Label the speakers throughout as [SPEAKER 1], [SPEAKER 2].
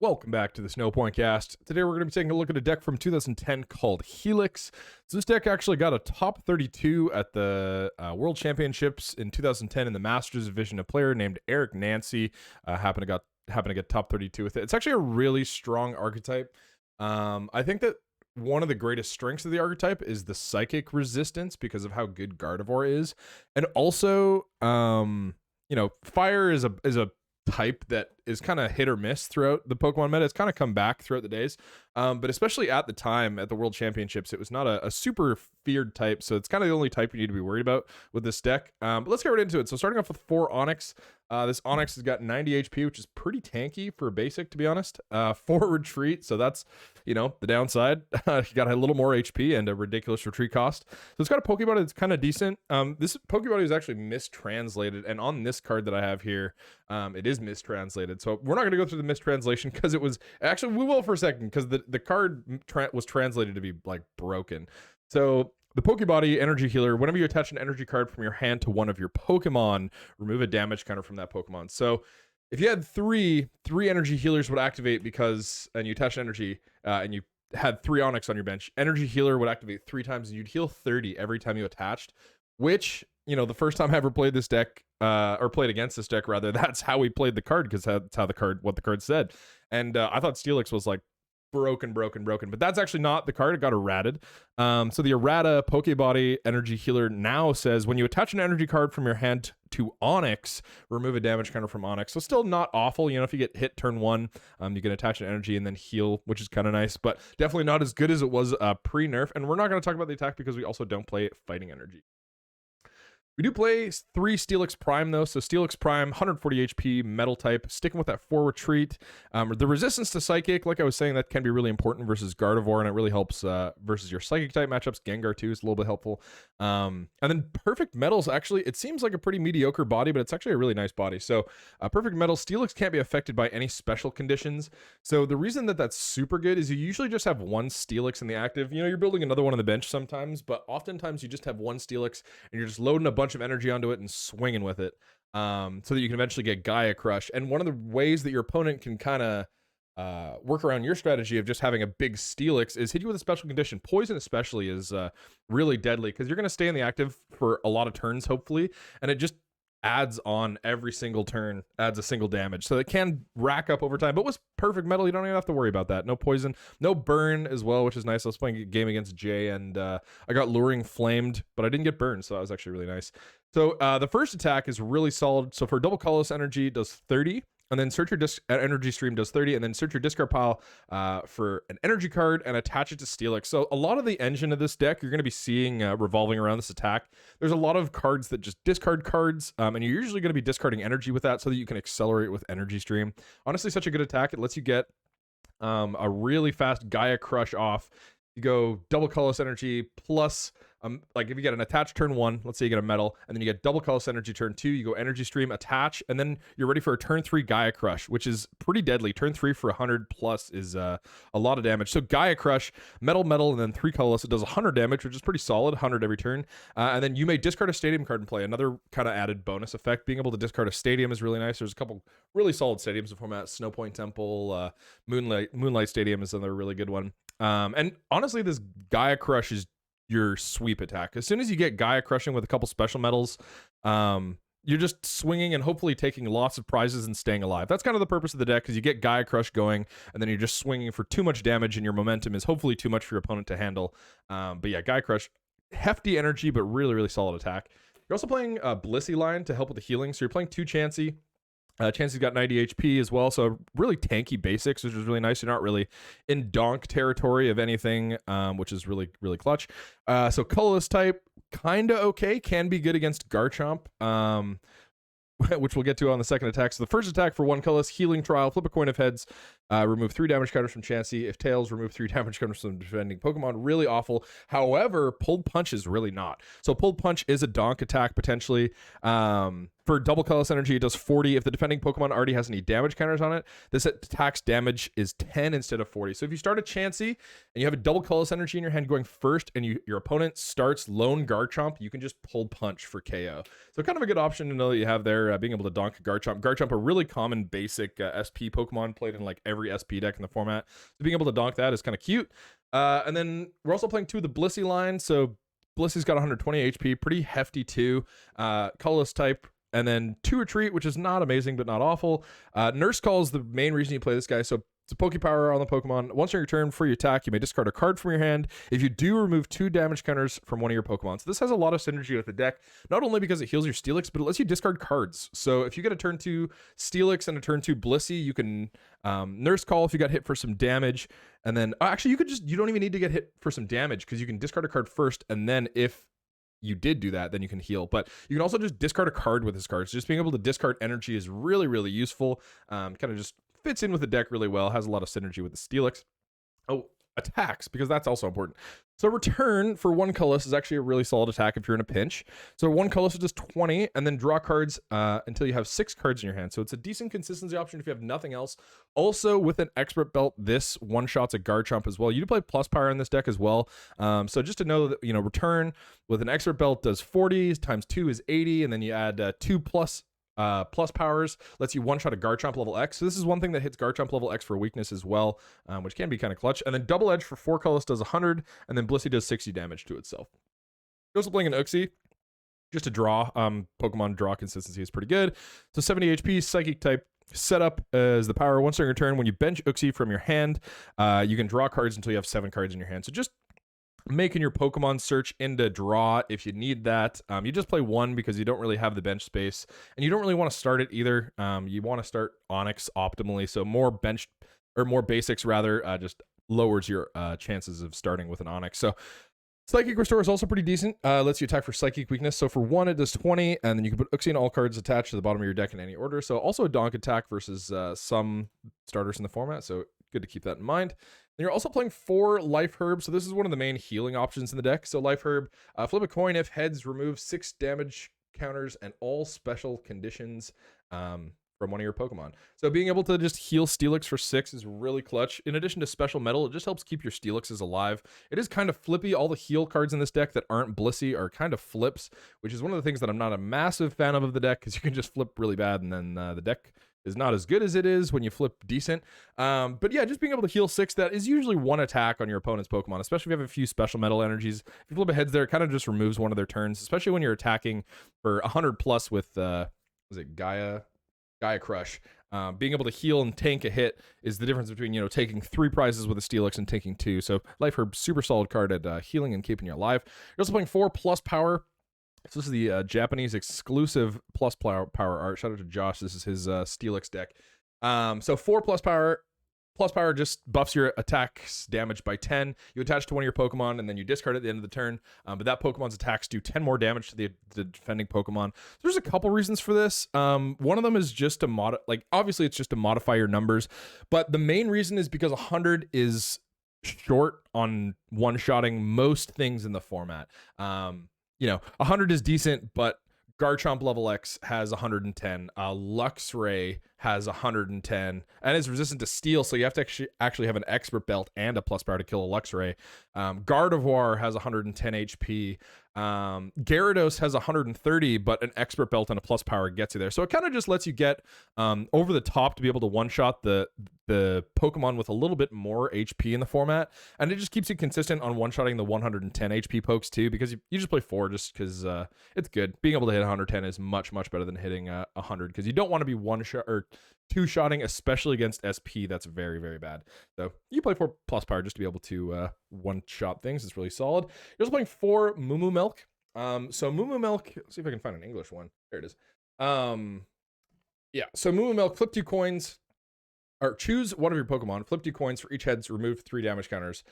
[SPEAKER 1] Welcome back to the Snow Point Cast. Today we're going to be taking a look at a deck from 2010 called Healix. So this deck actually got a top 32 at the World Championships in 2010 in the Masters division. A player named Eric Nancy happened to get top 32 with it. It's actually a really strong archetype. I think that one of the greatest strengths of the archetype is the psychic resistance because of how good Gardevoir is, and also fire is a type that is kind of hit or miss throughout the Pokemon meta. It's kind of come back throughout the days, but especially at the time at the World Championships, it was not a super feared type, so it's kind of the only type you need to be worried about with this deck. But let's get right into it. So starting off with 4 Onyx. This Onyx has got 90 HP, which is pretty tanky for a basic, to be honest. 4 retreat, so that's, the downside. You got a little more HP and a ridiculous retreat cost. So it's got a Pokebody that's kind of decent. This Pokebody is actually mistranslated, and on this card that I have here, it is mistranslated. So we're not going to go through the mistranslation because it was... Actually, we will for a second, because the card was translated to be, broken. So... The Pokebody Energy Healer, whenever you attach an energy card from your hand to one of your Pokemon, remove a damage counter from that Pokemon. So if you had three energy healers would activate and you attach energy, and you had 3 Onix on your bench, Energy Healer would activate 3 times and you'd heal 30 every time you attached, which, the first time I ever played this deck, or played against this deck rather, that's how we played the card, because that's how what the card said. And I thought Steelix was broken, but that's actually not the card. It got errated. So the errata Pokebody Energy Healer now says when you attach an energy card from your hand to Onyx, remove a damage counter from Onyx. So still not awful. If you get hit turn 1, you can attach an energy and then heal, which is kind of nice, but definitely not as good as it was pre-nerf. And we're not going to talk about the attack because we also don't play fighting energy. We do play 3 Steelix Prime, though. So Steelix Prime, 140 HP, metal type, sticking with that 4 retreat. The resistance to Psychic, like I was saying, that can be really important versus Gardevoir, and it really helps versus your Psychic type matchups. Gengar, too, is a little bit helpful. And then Perfect Metal's actually, it seems like a pretty mediocre body, but it's actually a really nice body. So Perfect Metal, Steelix can't be affected by any special conditions. So the reason that that's super good is you usually just have 1 Steelix in the active. You're building another one on the bench sometimes, but oftentimes you just have 1 Steelix, and you're just loading a bunch of energy onto it and swinging with it, so that you can eventually get Gaia Crush. And one of the ways that your opponent can kind of work around your strategy of just having a big Steelix is hit you with a special condition. Poison especially is really deadly, because you're going to stay in the active for a lot of turns, hopefully, and it just adds on every single turn, adds a single damage, so it can rack up over time. But with Perfect Metal, you don't even have to worry about that. No poison, no burn as well, which is nice. I was playing a game against Jay, and I got Luring Flamed, but I didn't get burned, so that was actually really nice. So the first attack is really solid. So for double Colorless Energy, it does 30, and then search your energy stream does 30, and then search your discard pile for an energy card and attach it to Steelix. So a lot of the engine of this deck you're going to be seeing revolving around this attack. There's a lot of cards that just discard cards, and you're usually going to be discarding energy with that so that you can accelerate with energy stream. Honestly, such a good attack. It lets you get a really fast Gaia Crush off. You go double Colorless Energy plus, if you get an attached turn 1, let's say you get a metal, and then you get double Colorless Energy turn 2, you go energy stream, attach, and then you're ready for a turn 3 Gaia Crush, which is pretty deadly. Turn 3 for 100 plus is a lot of damage. So Gaia Crush, metal, and then 3 Colorless, it does 100 damage, which is pretty solid, 100 every turn. And then you may discard a Stadium card and play. Another kind of added bonus effect, being able to discard a Stadium is really nice. There's a couple really solid stadiums in format. Snowpoint Temple, Moonlight Stadium is another really good one. And honestly, this Gaia Crush is your sweep attack. As soon as you get Gaia Crushing with a couple special metals, you're just swinging and hopefully taking lots of prizes and staying alive. That's kind of the purpose of the deck, because you get Gaia Crush going, and then you're just swinging for too much damage, and your momentum is hopefully too much for your opponent to handle. But yeah, Gaia Crush, hefty energy, but really, really solid attack. You're also playing Blissey line to help with the healing, so you're playing 2 Chansey. Chansey's got 90 HP as well, so really tanky basics, which is really nice. You're not really in donk territory of anything, which is really, really clutch. So Colorless type, kind of okay. Can be good against Garchomp, which we'll get to on the second attack. So the first attack for 1 Colorless, Healing Trial, flip a coin of heads. Remove 3 damage counters from Chansey. If Tails, remove 3 damage counters from defending Pokemon. Really awful. However, Pulled Punch is really not. So Pulled Punch is a donk attack potentially. For double colorless energy, it does 40. If the defending Pokemon already has any damage counters on it, this attack's damage is 10 instead of 40. So if you start a Chansey and you have a double colorless energy in your hand going first, and your opponent starts lone Garchomp, you can just Pulled Punch for KO. So kind of a good option to know that you have there, being able to donk Garchomp. Garchomp, a really common basic SP Pokemon played in like every SP deck in the format. So being able to donk that is kind of cute. And then we're also playing 2 of the Blissey line. So Blissey's got 120 HP, pretty hefty too. Colorless type. And then 2 Retreat, which is not amazing, but not awful. Nurse Call is the main reason you play this guy. So it's a Pokepower on the Pokemon. Once on your turn, for your attack, you may discard a card from your hand. If you do, remove 2 damage counters from one of your Pokemon. So this has a lot of synergy with the deck, not only because it heals your Steelix, but it lets you discard cards. So if you get a turn 2 Steelix and a turn 2 Blissey, you can Nurse Call if you got hit for some damage. And then, actually, you don't even need to get hit for some damage, because you can discard a card first, and then if you did do that, then you can heal. But you can also just discard a card with this card. So just being able to discard energy is really, really useful. Kind of just fits in with the deck really well. Has a lot of synergy with the Steelix. Oh, attacks, because that's also important. So return for 1 colorless is actually a really solid attack if you're in a pinch. So 1 colorless is just 20, and then draw cards until you have 6 cards in your hand. So it's a decent consistency option if you have nothing else. Also, with an expert belt, this one-shots a Garchomp as well. You do play Pluspower in this deck as well. So just to know that, return with an expert belt does 40 times 2 is 80, and then you add 2 plus powers, lets you one-shot a Garchomp level X. So this is one thing that hits Garchomp level X for weakness as well, which can be kind of clutch. And then Double Edge for 4 colorless does 100, and then Blissey does 60 damage to itself. You're also playing an Uxie, just to draw. Pokemon draw consistency is pretty good. So 70 HP, Psychic type. Setup as the power. Once on your turn, when you bench Uxie from your hand, you can draw cards until you have 7 cards in your hand. So just making your Pokemon search into draw if you need that. You just play 1 because you don't really have the bench space, and you don't really want to start it either. You want to start Onyx optimally, so more basics rather, just lowers your chances of starting with an Onyx. So Psychic Restore is also pretty decent. Lets you attack for Psychic weakness. So for 1, it does 20, and then you can put Uxie and all cards attached to the bottom of your deck in any order. So also a donk attack versus some starters in the format, so good to keep that in mind. And you're also playing 4 Life Herb, so this is one of the main healing options in the deck. So Life Herb, flip a coin. If heads, remove 6 damage counters and all special conditions from one of your Pokemon. So being able to just heal Steelix for 6 is really clutch. In addition to special metal, it just helps keep your Steelixes alive. It is kind of flippy. All the heal cards in this deck that aren't Blissey are kind of flips, which is one of the things that I'm not a massive fan of the deck, because you can just flip really bad, and then the deck is not as good as it is when you flip decent. But yeah, just being able to heal 6, that is usually 1 attack on your opponent's Pokemon, especially if you have a few special metal energies. If you flip a heads there, it kind of just removes one of their turns, especially when you're attacking for 100 plus with was it Gaia Crush. Being able to heal and tank a hit is the difference between, taking 3 prizes with a Steelix and taking 2. So Life Herb, super solid card at healing and keeping you alive. You're also playing 4 Pluspower. So this is the Japanese exclusive Pluspower art. Shout out to Josh. This is his Steelix deck. So 4 Pluspower. Pluspower just buffs your attack's damage by 10. You attach to one of your Pokemon, and then you discard at the end of the turn. But that Pokemon's attacks do 10 more damage to the defending Pokemon. So there's a couple reasons for this. One of them is just to obviously it's just to modify your numbers. But the main reason is because 100 is short on one-shotting most things in the format. 100 is decent, but Garchomp level X has 110. Luxray has 110 and is resistant to steel, so you have to actually have an expert belt and a Pluspower to kill a Luxray. Gardevoir has 110 HP. Gyarados has 130, but an expert belt and a Pluspower gets you there. So it kind of just lets you get over the top to be able to one-shot the Pokemon with a little bit more HP in the format, and it just keeps you consistent on one-shotting the 110 HP pokes too, because you just play 4 just because it's good. Being able to hit 110 is much better than hitting 100, because you don't want to be one-shot or two-shotting, especially against SP. That's very bad. So you play 4 Pluspower just to be able to one-shot things. It's really solid. You're also playing 4 Moo Moo Milk. So Moo Moo Milk, let's see if I can find an English one. There it is. Yeah, so Moo Moo Milk, flip 2 coins. or choose one of your Pokemon, flip 2 coins for each heads, remove 3 damage counters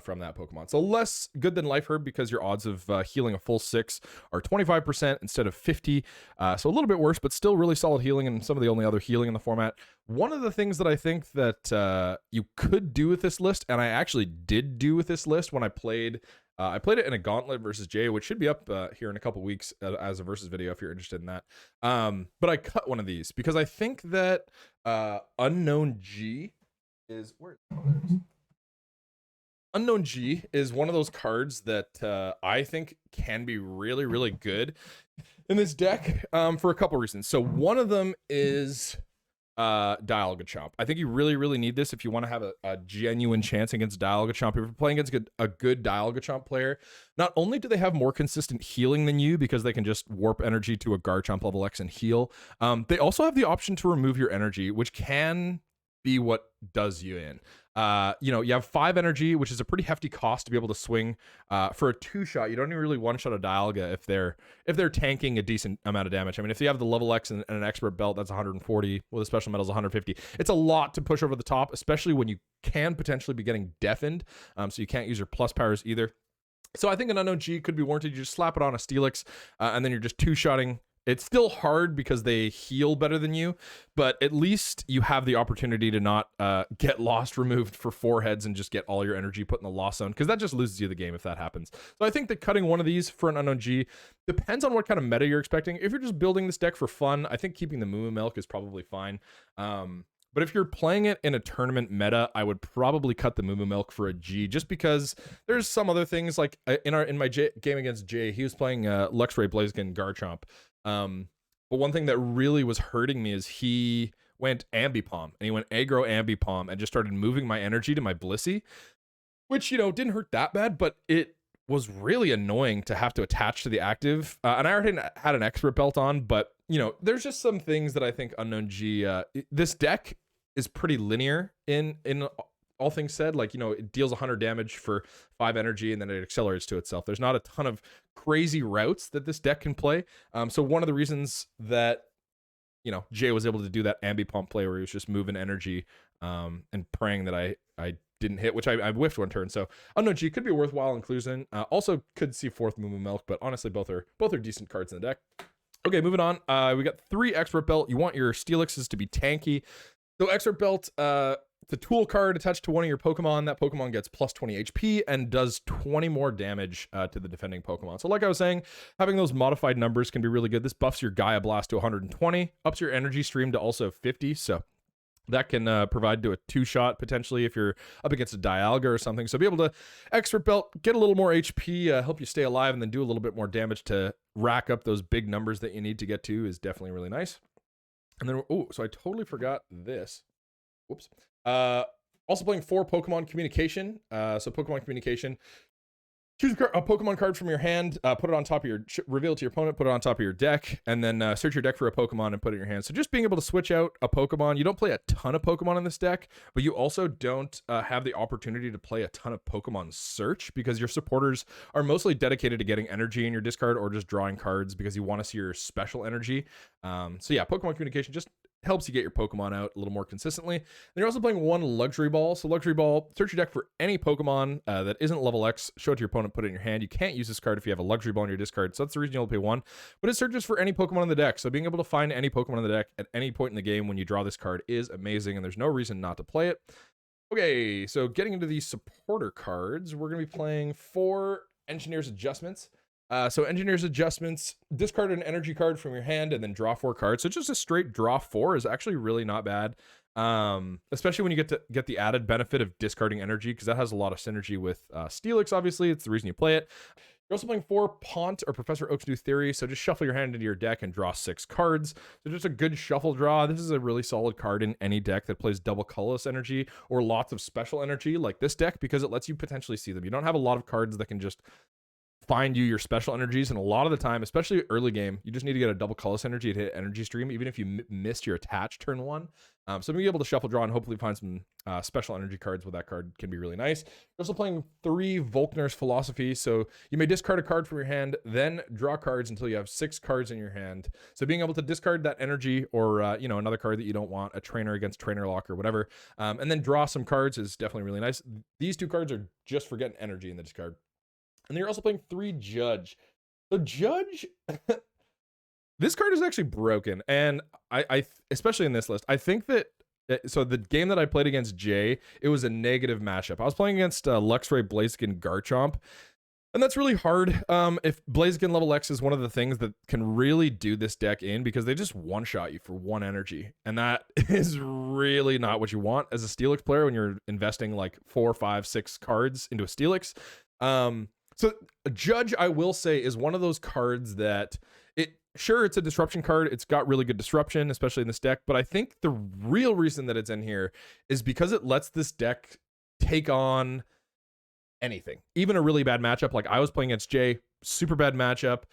[SPEAKER 1] from that Pokemon. So less good than Life Herb because your odds of healing a full 6 are 25% instead of 50. So a little bit worse, but still really solid healing and some of the only other healing in the format. One of the things that I think that you could do with this list, and I actually did do with this list when I played it in a Gauntlet versus Jay, which should be up here in a couple weeks as a versus video if you're interested in that. But I cut one of these because I think that Unknown G is where. Oh, there it is. Unknown G is one of those cards that I think can be really, really good in this deck for a couple reasons. So one of them is Dialga Chomp. I think you really, really need this if you want to have a genuine chance against Dialga Chomp. If you're playing against a good Dialga Chomp player, not only do they have more consistent healing than you because they can just warp energy to a Garchomp level X and heal, they also have the option to remove your energy, which can be what does you in. You have 5 energy, which is a pretty hefty cost to be able to swing for a 2-shot. You don't even really one-shot a Dialga if they're tanking a decent amount of damage. I mean, if you have the level X and an expert belt, that's 140 with a special metal's 150. It's a lot to push over the top, especially when you can potentially be getting deafened, so you can't use your plus powers either. So I think an Unknown G could be warranted. You just slap it on a Steelix, and then you're just 2-shotting. It's still hard because they heal better than you, but at least you have the opportunity to not get Lost removed for 4 heads and just get all your energy put in the Lost Zone, because that just loses you the game if that happens. So I think that cutting one of these for an Unknown G depends on what kind of meta you're expecting. If you're just building this deck for fun, I think keeping the Moo Moo Milk is probably fine. But if you're playing it in a tournament meta, I would probably cut the Moo Moo Milk for a G, just because there's some other things, like in my game against Jay, he was playing Luxray Blaziken Garchomp. But one thing that really was hurting me is he went Ambipom, and he went aggro Ambipom and just started moving my energy to my Blissey, which, didn't hurt that bad, but it was really annoying to have to attach to the active. And I already had an expert belt on, but there's just some things that I think Unknown G, this deck is pretty linear in all things said. Like, it deals 100 damage for 5 energy, and then it accelerates to itself. There's not a ton of crazy routes that this deck can play. So one of the reasons that, Jay was able to do that Ambipom play where he was just moving energy and praying that I didn't hit, which I whiffed one turn. So Unknown G could be a worthwhile inclusion. Also could see 4th Moo Moo Milk, but honestly, both are decent cards in the deck. Okay, moving on. We got 3 expert belt. You want your Steelixes to be tanky. So expert belt, the tool card attached to one of your Pokemon. That Pokemon gets plus 20 HP and does 20 more damage to the defending Pokemon. So like I was saying, having those modified numbers can be really good. This buffs your Gaia Blast to 120, ups your energy stream to also 50. So that can provide to a 2-shot potentially if you're up against a Dialga or something. So be able to expert belt, get a little more HP, help you stay alive, and then do a little bit more damage to rack up those big numbers that you need to get to is definitely really nice. And then, so I totally forgot this. Whoops. Also playing 4 Pokemon Communication. So Pokemon Communication, choose a Pokemon card from your hand, put it on top of your, reveal it to your opponent, put it on top of your deck, and then search your deck for a Pokemon and put it in your hand. So just being able to switch out a Pokemon. You don't play a ton of Pokemon in this deck, but you also don't have the opportunity to play a ton of Pokemon Search, because your supporters are mostly dedicated to getting energy in your discard or just drawing cards because you want to see your special energy. So yeah, Pokemon Communication just helps you get your Pokemon out a little more consistently. And you're also playing 1 Luxury Ball. So Luxury Ball, search your deck for any Pokemon that isn't level X, show it to your opponent, put it in your hand. You can't use this card if you have a Luxury Ball in your discard, so that's the reason you'll pay 1. But it searches for any Pokemon in the deck. So being able to find any Pokemon in the deck at any point in the game when you draw this card is amazing, and there's no reason not to play it. Okay, so getting into these supporter cards, we're going to be playing 4 Engineer's Adjustments. So Engineer's Adjustments, discard an energy card from your hand and then draw 4 cards. So just a straight draw 4 is actually really not bad. Especially when you get the added benefit of discarding energy, because that has a lot of synergy with Steelix, obviously. It's the reason you play it. You're also playing 4 Pont or Professor Oak's New Theory. So just shuffle your hand into your deck and draw 6 cards. So just a good shuffle draw. This is a really solid card in any deck that plays double colorless energy or lots of special energy like this deck, because it lets you potentially see them. You don't have a lot of cards that can just find you your special energies, and a lot of the time, especially early game, you just need to get a double colorless energy to hit energy stream, even if you missed your attach turn 1. So being able to shuffle draw and hopefully find some special energy cards with that card can be really nice. You're also playing 3 Volkner's Philosophy, so you may discard a card from your hand, then draw cards until you have 6 cards in your hand. So being able to discard that energy or you know, another card that you don't want, a trainer against trainer lock or whatever, and then draw some cards is definitely really nice. These 2 cards are just for getting energy in the discard. And then you're also playing 3 Judge. So Judge, this card is actually broken, and I especially in this list, I think that, so the game that I played against Jay, it was a negative matchup. I was playing against Luxray, Blaziken, Garchomp, and that's really hard. If Blaziken level X is one of the things that can really do this deck in, because they just one-shot you for 1 energy, and that is really not what you want as a Steelix player when you're investing like 4, 5, 6 cards into a Steelix. So a Judge, I will say, is one of those cards that sure, it's a disruption card. It's got really good disruption, especially in this deck. But I think the real reason that it's in here is because it lets this deck take on anything, even a really bad matchup. Like I was playing against Jay, super bad matchup.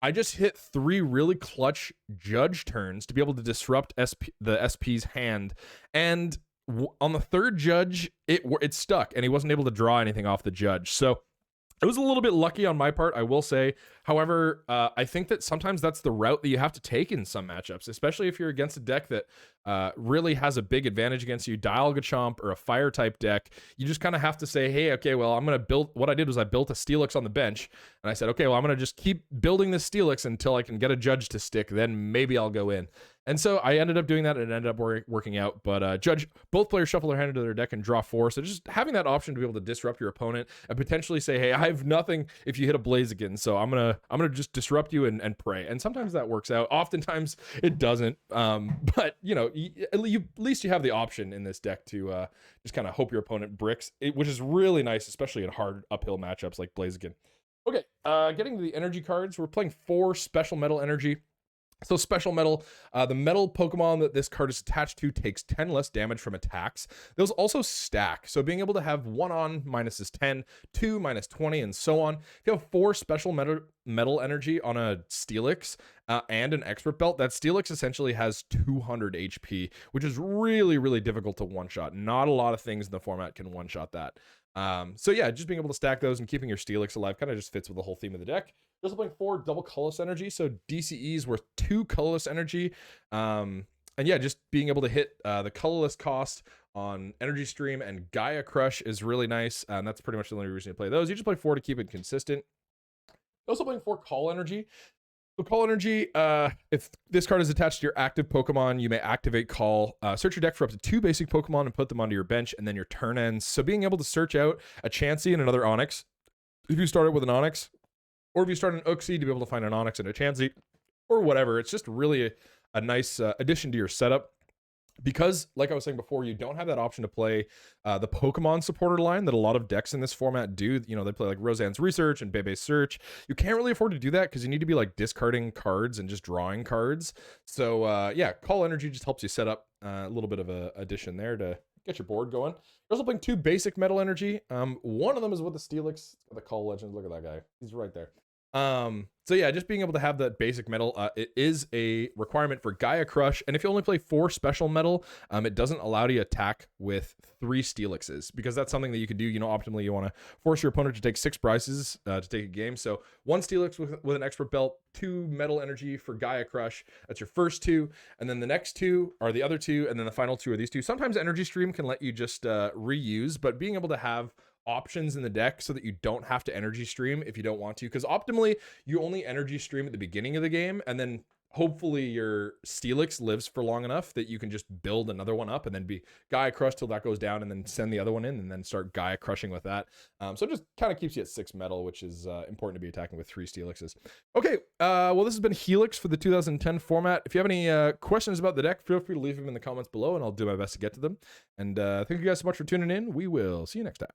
[SPEAKER 1] I just hit 3 really clutch Judge turns to be able to disrupt the SP's hand. And on the 3rd Judge, it stuck, and he wasn't able to draw anything off the Judge. So it was a little bit lucky on my part, I will say. However, I think that sometimes that's the route that you have to take in some matchups, especially if you're against a deck that really has a big advantage against you, Dial Gachomp or a fire type deck. You just kind of have to say, hey, okay, well, I'm going to build, what I did was I built a Steelix on the bench, and I said, okay, well, I'm going to just keep building this Steelix until I can get a Judge to stick, then maybe I'll go in. And so I ended up doing that, and it ended up working out. But Judge, both players shuffle their hand into their deck and draw 4. So just having that option to be able to disrupt your opponent and potentially say, hey, I have nothing if you hit a Blaziken, so I'm gonna just disrupt you and pray. And sometimes that works out. Oftentimes it doesn't. But you know, at least you have the option in this deck to just kind of hope your opponent bricks, which is really nice, especially in hard uphill matchups like Blaziken. Okay, getting to the energy cards, we're playing 4 special metal energy. So special metal, the metal Pokemon that this card is attached to takes 10 less damage from attacks. Those also stack, so being able to have 1 on minus is 10, 2 minus 20, and so on. If you have 4 special metal energy on a Steelix and an expert belt, that Steelix essentially has 200 HP, which is really, really difficult to one-shot. Not a lot of things in the format can one-shot that. So yeah, just being able to stack those and keeping your Steelix alive kind of just fits with the whole theme of the deck. You're also playing 4 double colorless energy, so DCEs worth 2 colorless energy. And yeah, just being able to hit the colorless cost on Energy Stream and Gaia Crush is really nice. And that's pretty much the only reason you play those. You just play 4 to keep it consistent. You're also playing 4 call energy. So call energy, if this card is attached to your active Pokemon, you may activate call. Search your deck for up to 2 basic Pokemon and put them onto your bench, and then your turn ends. So being able to search out a Chansey and another Onyx, if you started with an Onyx, or if you start an Uxie to be able to find an Onyx and a Chansey, or whatever, it's just really a nice addition to your setup. Because, like I was saying before, you don't have that option to play the Pokemon supporter line that a lot of decks in this format do. You know, they play like Roseanne's Research and Bebe's Search. You can't really afford to do that because you need to be like discarding cards and just drawing cards. So yeah, Call Energy just helps you set up a little bit of a addition there to get your board going. You're also playing 2 basic Metal Energy. One of them is with the Steelix, the Call Legend. Look at that guy. He's right there. So yeah, just being able to have that basic metal, it is a requirement for Gaia Crush, and if you only play 4 special metal, it doesn't allow you to attack with 3 Steelixes, because that's something that you could do. You know, optimally you want to force your opponent to take 6 prizes to take a game. So 1 Steelix with an expert belt, 2 metal energy for Gaia Crush. That's your first 2, and then the next 2 are the other 2, and then the final 2 are these 2. Sometimes Energy Stream can let you just reuse, but being able to have options in the deck so that you don't have to energy stream if you don't want to, because optimally you only energy stream at the beginning of the game, and then hopefully your Steelix lives for long enough that you can just build another one up and then be Gaia Crush till that goes down, and then send the other one in and then start Gaia Crushing with that. So it just kind of keeps you at 6 metal, which is important to be attacking with 3 Steelixes. Okay, well, this has been Healix for the 2010 format. If you have any questions about the deck, feel free to leave them in the comments below and I'll do my best to get to them. And thank you guys so much for tuning in. We will see you next time.